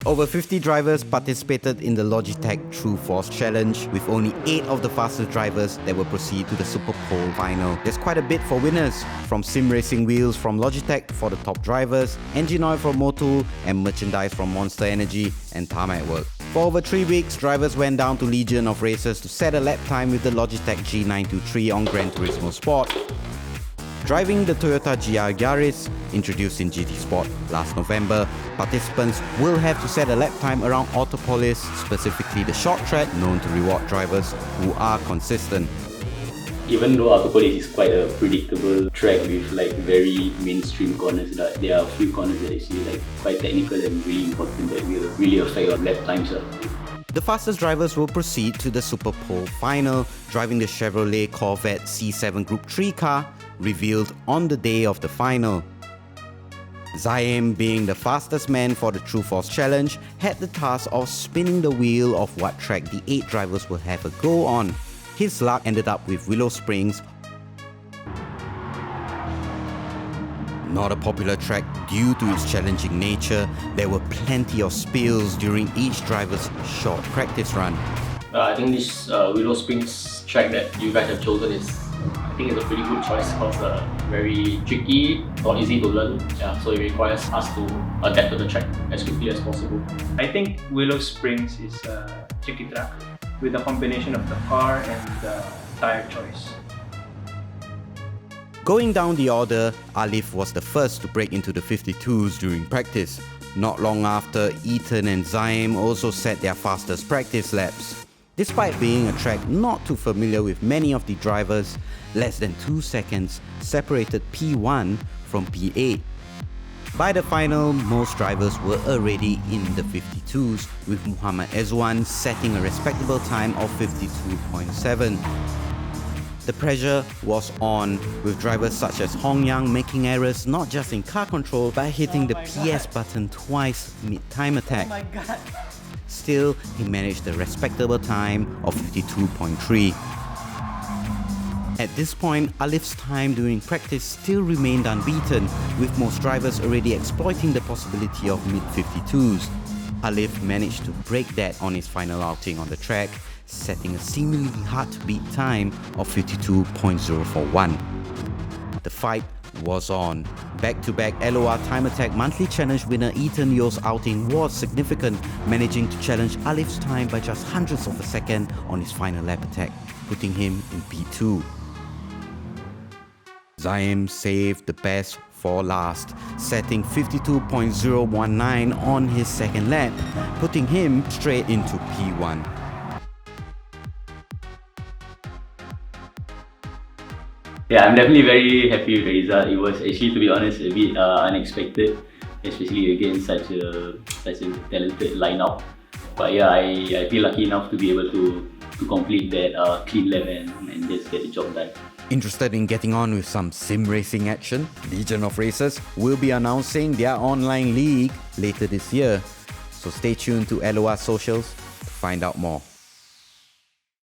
Over 50 drivers participated in the Logitech TRUEFORCE challenge, with only 8 of the fastest drivers that will proceed to the Super Pole final. There's quite a bit for winners, from sim racing wheels from Logitech for the top drivers, engine oil from Motul, and merchandise from Monster Energy and Tarmac Work. For over 3 weeks, drivers went down to Legion of Racers to set a lap time with the Logitech G923 on Gran Turismo Sport. Driving the Toyota GR Yaris, introduced in GT Sport last November, participants will have to set a lap time around Autopolis, specifically the short track known to reward drivers who are consistent. Even though Autopolis is quite a predictable track with like very mainstream corners, there are a few corners that actually like quite technical and really important that will really affect your lap times. The fastest drivers will proceed to the Super Pole final, driving the Chevrolet Corvette C7 Group 3 car, revealed on the day of the final. Zaim, being the fastest man for the TRUEFORCE challenge, had the task of spinning the wheel of what track the 8 drivers will have a go on. His luck ended up with Willow Springs, not a popular track due to its challenging nature. There were plenty of spills during each driver's short practice run. I think this Willow Springs track that you guys have chosen I think it's a pretty good choice because very tricky, not easy to learn. So it requires us to adapt to the track as quickly as possible. I think Willow Springs is a tricky track with a combination of the car and the tire choice. Going down the order, Alif was the first to break into the 52s during practice. Not long after, Ethan and Zaim also set their fastest practice laps. Despite being a track not too familiar with many of the drivers, less than 2 seconds separated P1 from P8. By the final, most drivers were already in the 52s, with Muhammad Ezwan setting a respectable time of 52.7. The pressure was on, with drivers such as Hong Yang making errors not just in car control but hitting the PS button twice mid-time attack. Still, he managed a respectable time of 52.3. At this point, Alif's time during practice still remained unbeaten, with most drivers already exploiting the possibility of mid-52s. Alif managed to break that on his final outing on the track, setting a seemingly hard-to-beat time of 52.041. The fight was on. Back-to-back LOR Time Attack Monthly Challenge winner Ethan Yeo's outing was significant, managing to challenge Alif's time by just hundredths of a second on his final lap attack, putting him in P2. Zaim saved the best for last, setting 52.019 on his second lap, putting him straight into P1. Yeah, I'm definitely very happy with the result. It was actually, to be honest, a bit unexpected, especially against such a talented lineup. But yeah, I feel lucky enough to be able to complete that clean lap and just get the job done. Interested in getting on with some sim racing action? Legion of Racers will be announcing their online league later this year. So stay tuned to LOR socials to find out more.